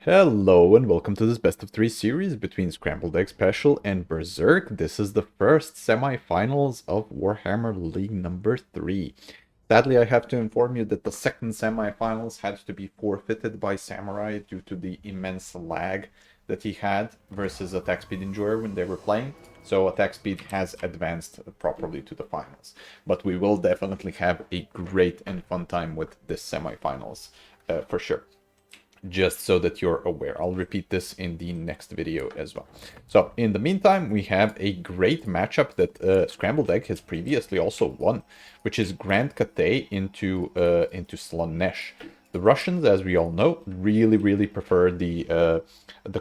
Hello and welcome to this best of 3 series between ScrambledEggSpecial and Berserk. This is the first semi-finals of Warhammer League number 3. Sadly, I have to inform you that the second semi-finals had to be forfeited by Samurai due to the immense lag that he had versus Attack Speed Enjoyer when they were playing. So Attack Speed has advanced properly to the finals. But we will definitely have a great and fun time with this semi-finals for sure. Just so that you're aware. I'll repeat this in the next video as well. So in the meantime, we have a great matchup that Scrambled Egg has previously also won, which is Grand Cathay into Slaanesh. The Russians, as we all know, really prefer the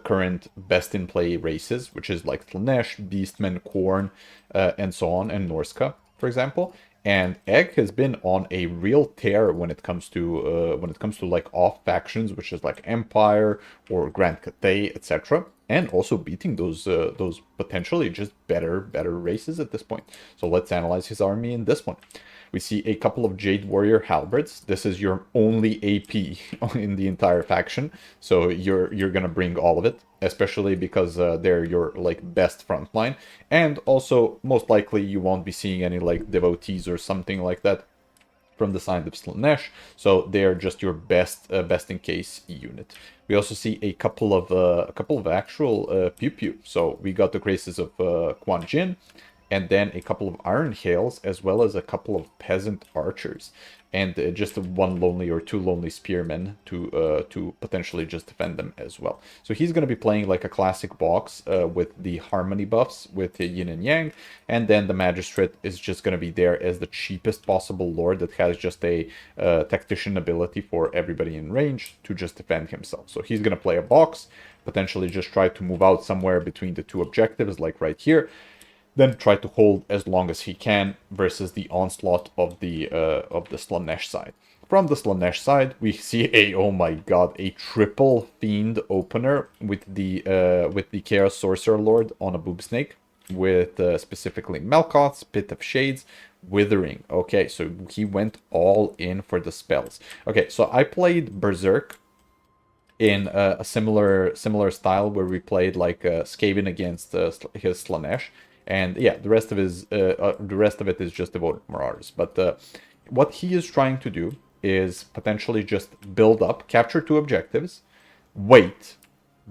current best in play races, which is like Slaanesh, Beastmen, Khorne, and so on, and Norska, for example. And Egg has been on a real tear when it comes to like off factions, which is like Empire or Grand Cathay, etc. And also beating those potentially just better races at this point. So let's analyze his army in this one. We see a couple of Jade Warrior Halberds. This is your only AP in the entire faction, so you're gonna bring all of it, especially because they're your like best front line, and also most likely you won't be seeing any like devotees or something like that from the side of Slaanesh, so they are just your best in case unit. We also see a couple of actual Pew Pew. So we got the graces of Quan Jin, and then a couple of Iron Hails, as well as a couple of Peasant Archers, and just one lonely or two lonely Spearmen to potentially just defend them as well. So he's going to be playing like a classic box with the Harmony buffs, with the Yin and Yang, and then the Magistrate is just going to be there as the cheapest possible Lord that has just a tactician ability for everybody in range to just defend himself. So he's going to play a box, potentially just try to move out somewhere between the two objectives, like right here, then try to hold as long as he can versus the onslaught of the Slaanesh side. From the Slaanesh side, we see oh my god, a triple fiend opener with the Chaos Sorcerer Lord on a Boob Snake, with specifically Melkoth's Pit of Shades, Withering. Okay, so he went all in for the spells. Okay, so I played Berserk in a similar style where we played like Skaven against his Slaanesh. And yeah, the rest of it is just devoted marauders. But what he is trying to do is potentially just build up, capture two objectives, wait,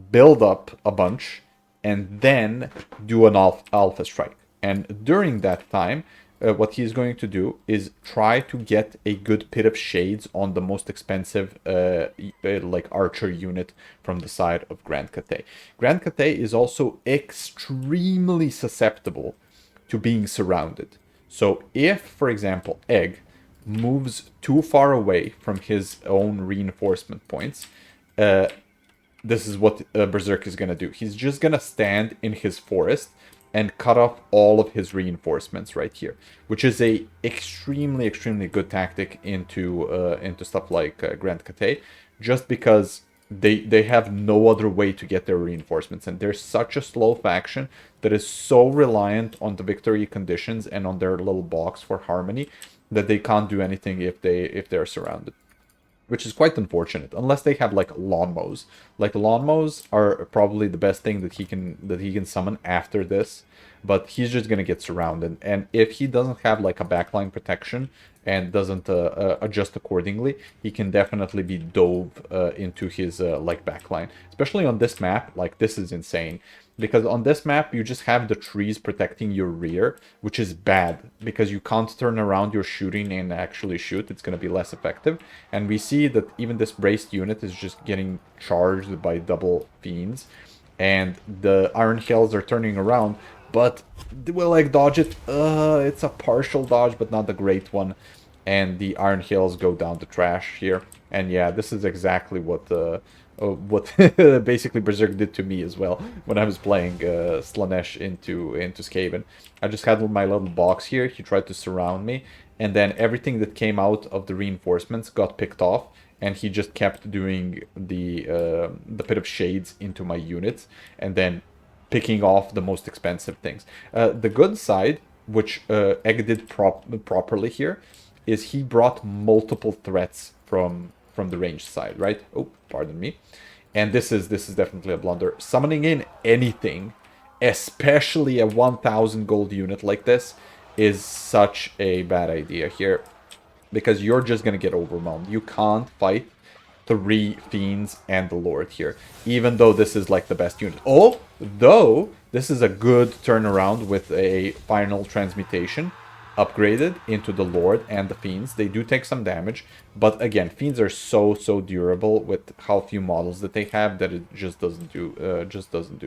build up a bunch, and then do an alpha strike. And during that time, what he's going to do is try to get a good Pit of Shades on the most expensive like archer unit from the side of Grand Cathay. Grand Cathay is also extremely susceptible to being surrounded. So if, for example, Egg moves too far away from his own reinforcement points, this is what Berserk is going to do. He's just going to stand in his forest and cut off all of his reinforcements right here, which is a extremely good tactic into stuff like Grand Cathay, just because they have no other way to get their reinforcements, and they're such a slow faction that is so reliant on the victory conditions and on their little box for harmony that they can't do anything if they're surrounded, which is quite unfortunate, unless they have like lawnmows. Like lawnmows are probably the best thing that he can summon after this, but he's just gonna get surrounded. And if he doesn't have like a backline protection and doesn't adjust accordingly, he can definitely be dove into his like backline, especially on this map. Like, this is insane, because on this map you just have the trees protecting your rear, which is bad because you can't turn around your shooting and actually shoot. It's going to be less effective. And we see that even this braced unit is just getting charged by double fiends, and the Iron Hells are turning around, but will Egg dodge it? It's a partial dodge, but not the great one, and the Iron Hells go down the trash here. And yeah, this is exactly what basically Berserk did to me as well when I was playing Slaanesh into Skaven. I just had my little box here. He tried to surround me, and then everything that came out of the reinforcements got picked off, and he just kept doing the Pit of Shades into my units, and then picking off the most expensive things. The good side, which Egg did properly here, is he brought multiple threats from the ranged side, right? Oh, pardon me. And this is definitely a blunder. Summoning in anything, especially a 1000 gold unit like this, is such a bad idea here. Because you're just going to get overwhelmed. You can't fight 3 Fiends and the Lord here. Even though this is like the best unit. Although this is a good turnaround with a final transmutation upgraded into the Lord and the Fiends. They do take some damage, but again, Fiends are so durable with how few models that they have that it just doesn't do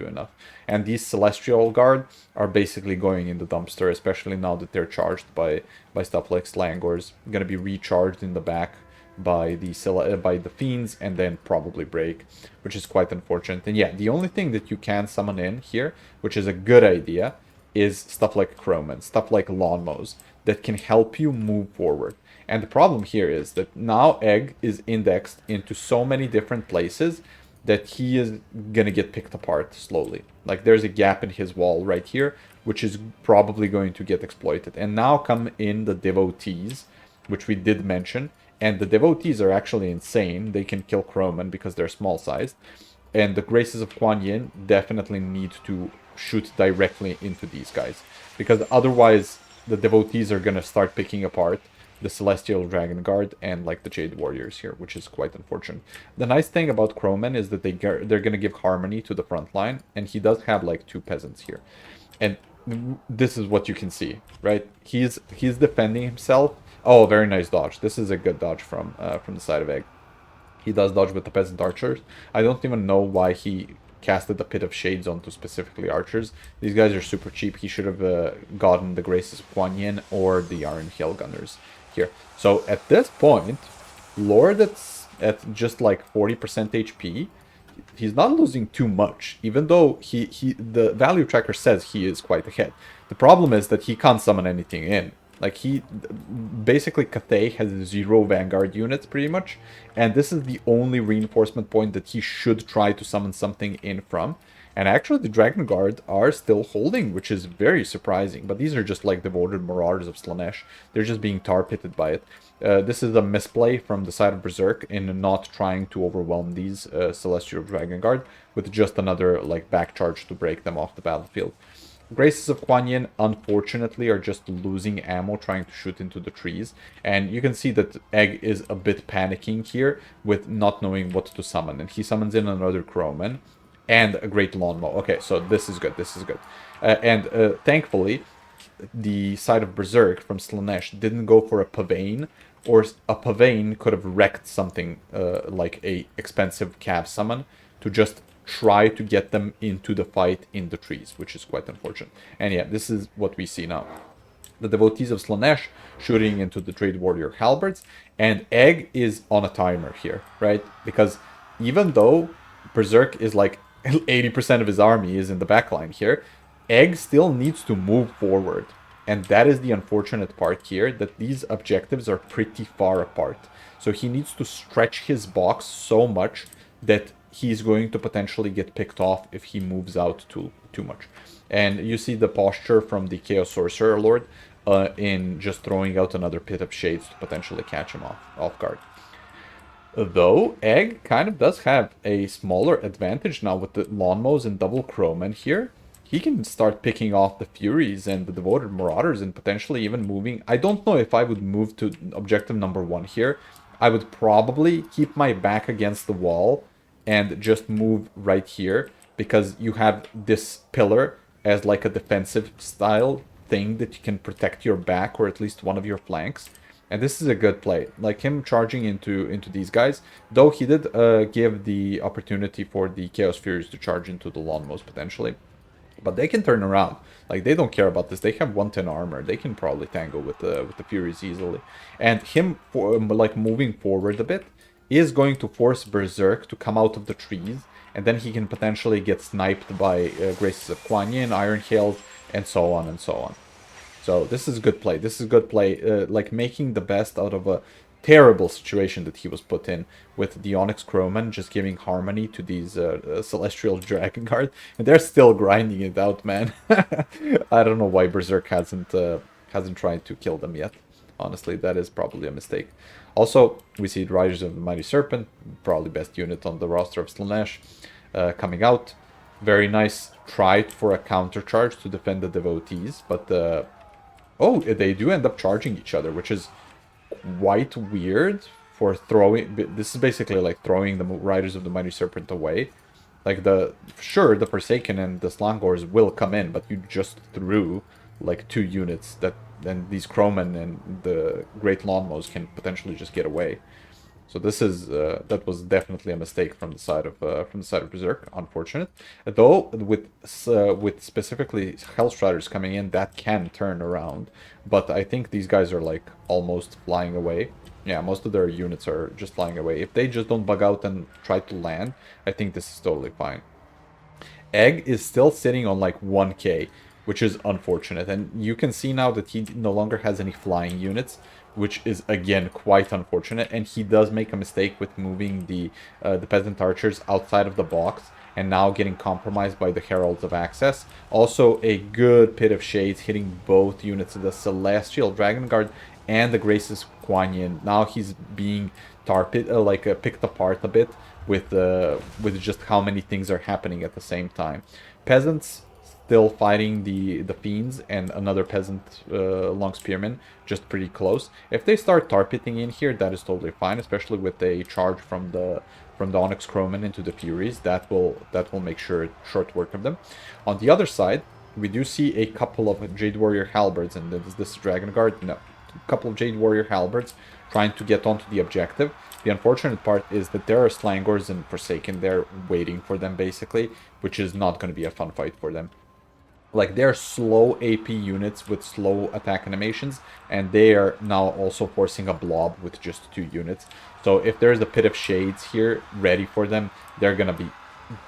enough. And these Celestial Guard are basically going in the dumpster, especially now that they're charged by stuff like Slangors. Going to be recharged in the back by the Fiends and then probably break, which is quite unfortunate. And yeah, the only thing that you can summon in here, which is a good idea, is stuff like Chroman, stuff like Lawnmows that can help you move forward. And the problem here is that now Egg is indexed into so many different places that he is gonna get picked apart slowly. Like there's a gap in his wall right here, which is probably going to get exploited. And now come in the Devotees, which we did mention. And the Devotees are actually insane. They can kill Chroman because they're small sized. And the Graces of Kuan Yin definitely need to shoot directly into these guys. Because otherwise, the Devotees are going to start picking apart the Celestial Dragon Guard and like the Jade Warriors here, which is quite unfortunate. The nice thing about Chroman is that they're going to give Harmony to the front line. And he does have like 2 peasants here. And this is what you can see, right? He's defending himself. Oh, very nice dodge. This is a good dodge from the side of Egg. He does dodge with the peasant archers. I don't even know why he casted the Pit of Shades onto specifically archers. These guys are super cheap. He should have gotten the Graces of Kuan Yin or the Iron Hail Gunners here. So at this point, Lord at just like 40% HP, he's not losing too much, even though the value tracker says he is quite ahead. The problem is that he can't summon anything in. Like basically Cathay has 0 Vanguard units pretty much, and this is the only reinforcement point that he should try to summon something in from. And actually the Dragon Guard are still holding, which is very surprising, but these are just like devoted Marauders of Slaanesh. They're just being tar-pitted by it. This is a misplay from the side of Berserk in not trying to overwhelm these Celestial Dragon Guard with just another like back charge to break them off the battlefield. Graces of Kuan Yin, unfortunately, are just losing ammo trying to shoot into the trees. And you can see that Egg is a bit panicking here with not knowing what to summon. And he summons in another Chroman and a Great Lawnmower. Okay, so this is good, this is good. Thankfully, the side of Berserk from Slaanesh didn't go for a Pavane, or a Pavane could have wrecked something like a expensive Cav summon to just try to get them into the fight in the trees, which is quite unfortunate. And yeah, this is what we see now. The Devotees of Slaanesh shooting into the Trade Warrior Halberds, and Egg is on a timer here, right? Because even though Berserk is like 80% of his army is in the backline here, Egg still needs to move forward. And that is the unfortunate part here, that these objectives are pretty far apart. So he needs to stretch his box so much that he's going to potentially get picked off if he moves out too much. And you see the posture from the Chaos Sorcerer Lord in just throwing out another Pit of Shades to potentially catch him off guard. Though Egg kind of does have a smaller advantage now with the Lawnmows and double Chroman here. He can start picking off the Furies and the Devoted Marauders and potentially even moving. I don't know if I would move to objective number 1 here. I would probably keep my back against the wall and just move right here, because you have this pillar as like a defensive style thing that you can protect your back or at least one of your flanks. And this is a good play, like him charging into these guys, though he did give the opportunity for the Chaos Furies to charge into the Lawnmows potentially. But they can turn around. Like, they don't care about this. They have 110 armor. They can probably tangle with the Furies easily. And him like moving forward a bit is going to force Berserk to come out of the trees, and then he can potentially get sniped by Graces of Kuan Yin, Iron Hails, and so on and so on. So this is good play. This is good play, like making the best out of a terrible situation that he was put in with the Onyx Chroman just giving harmony to these Celestial Dragon Guard, and they're still grinding it out, man. I don't know why Berserk hasn't tried to kill them yet. Honestly, that is probably a mistake. Also, we see Riders of the Mighty Serpent, probably best unit on the roster of Slaanesh, coming out. Very nice try for a counter charge to defend the devotees, but oh, they do end up charging each other, which is quite weird for throwing. This is basically like throwing the Riders of the Mighty Serpent away. Like sure, the Forsaken and the Slangors will come in, but you just threw like 2 units that then these Crowmen and the Great Lawnmows can potentially just get away. So this is that was definitely a mistake from the side of Berserk. Unfortunate, though with specifically Hellstriders coming in, that can turn around. But I think these guys are like almost flying away. Yeah, most of their units are just flying away. If they just don't bug out and try to land, I think this is totally fine. Egg is still sitting on like 1k, which is unfortunate. And you can see now that he no longer has any flying units, which is again quite unfortunate. And he does make a mistake with moving the peasant archers outside of the box, and now getting compromised by the Heralds of Access. Also, a good Pit of Shades hitting both units of the Celestial Dragon Guard and the Graces Kuan Yin. Now he's being picked apart a bit with just how many things are happening at the same time. Peasants still fighting the fiends and another peasant long spearman just pretty close. If they start tar pitting in here, that is totally fine, especially with a charge from the Onyx Crowman into the Furies. That will make sure short work of them. On the other side, we do see a couple of Jade Warrior Halberds, and this Dragon Guard. No, a couple of Jade Warrior Halberds trying to get onto the objective. The unfortunate part is that there are Slangors and Forsaken there waiting for them, basically, which is not going to be a fun fight for them. Like, they're slow AP units with slow attack animations, and they are now also forcing a blob with just 2 units. So if there's a Pit of Shades here ready for them, they're gonna be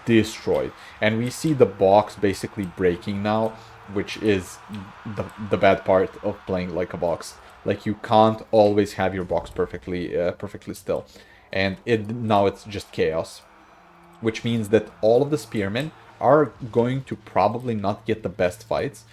destroyed. And we see the box basically breaking now, which is the bad part of playing like a box. Like, you can't always have your box perfectly still, and now it's just chaos, which means that all of the spearmen are going to probably not get the best fights,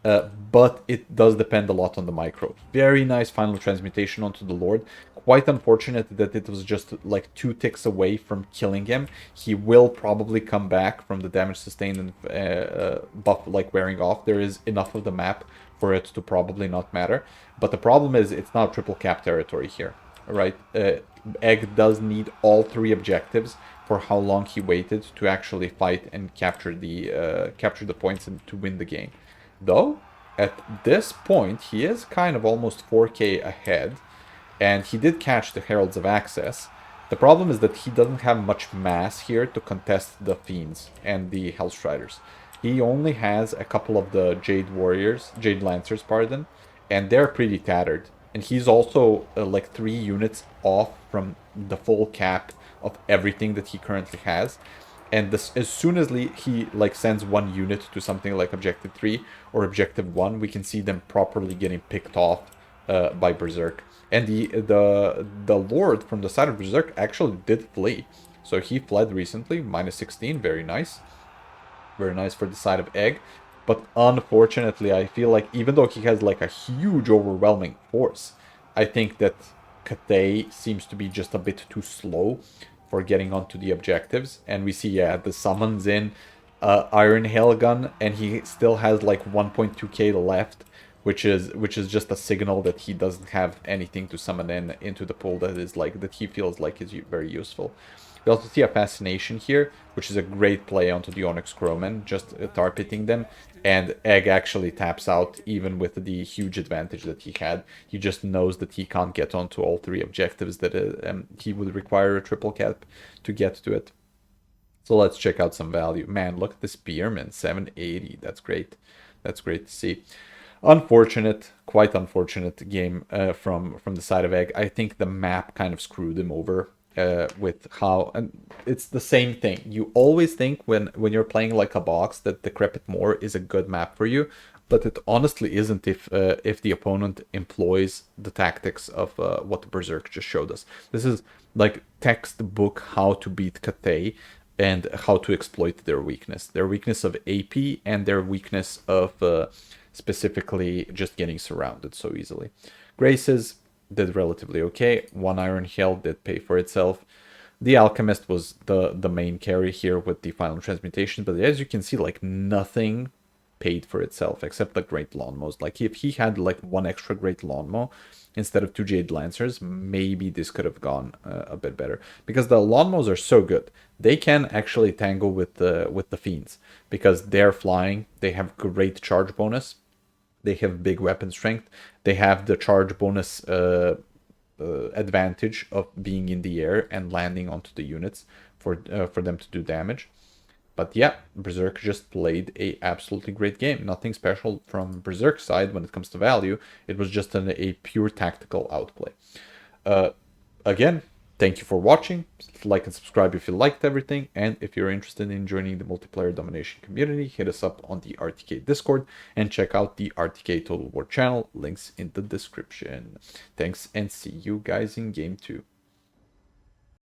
but it does depend a lot on the micro. Very nice final transmutation onto the Lord. Quite unfortunate that it was just like 2 ticks away from killing him. He will probably come back from the damage sustained and buff like wearing off. There is enough of the map for it to probably not matter. But the problem is it's not triple cap territory here, right? Egg does need all 3 objectives for how long he waited to actually fight and capture the points and to win the game. Though, at this point, he is kind of almost 4k ahead, and he did catch the Heralds of Access. The problem is that he doesn't have much mass here to contest the Fiends and the Hellstriders. He only has a couple of the Jade Lancers, pardon, and they're pretty tattered. And he's also like 3 units off from the full cap of everything that he currently has. And as soon as he like sends 1 unit to something like Objective 3 or Objective 1, we can see them properly getting picked off by Berserk. And the Lord from the side of Berserk actually did flee. So he fled recently, -16, very nice. Very nice for the side of Egg. But unfortunately, I feel like even though he has like a huge overwhelming force, I think that Cathay seems to be just a bit too slow for getting onto the objectives. And we see, yeah, the summons in Iron Hail Gun, and he still has like 1.2k left, which is just a signal that he doesn't have anything to summon into the pool that he feels like is very useful. We also see a Fascination here, which is a great play onto the Onyx Crowmen, just tar pitting them, and Egg actually taps out even with the huge advantage that he had. He just knows that he can't get onto all 3 objectives, that he would require a triple cap to get to it. So let's check out some value. Man, look at this Spearman, 780. That's great. That's great to see. Unfortunate, quite unfortunate game from the side of Egg. I think the map kind of screwed him over. With how, and it's the same thing. You always think when you're playing like a box that Decrepit Moor is a good map for you, but it honestly isn't if the opponent employs the tactics of what Berserk just showed us. This is like textbook how to beat Cathay and how to exploit their weakness of AP and their weakness of specifically just getting surrounded so easily. Graces, did relatively okay. 1 Iron Hail did pay for itself. The Alchemist was the main carry here with the Final Transmutation, but as you can see, like, nothing paid for itself except the Great Lawnmows. Like, if he had like 1 extra Great Lawnmow instead of 2 Jade Lancers, maybe this could have gone a bit better, because the Lawnmows are so good. They can actually tangle with the Fiends because they're flying. They have great charge bonus. They have big weapon strength. They have the charge bonus advantage of being in the air and landing onto the units for them to do damage. But yeah, Berserk just played a absolutely great game. Nothing special from Berserk's side when it comes to value. It was just a pure tactical outplay. Again, thank you for watching. Like and subscribe if you liked everything. And if you're interested in joining the multiplayer domination community, hit us up on the RTK Discord and check out the RTK Total War channel. Links in the description. Thanks and see you guys in game 2.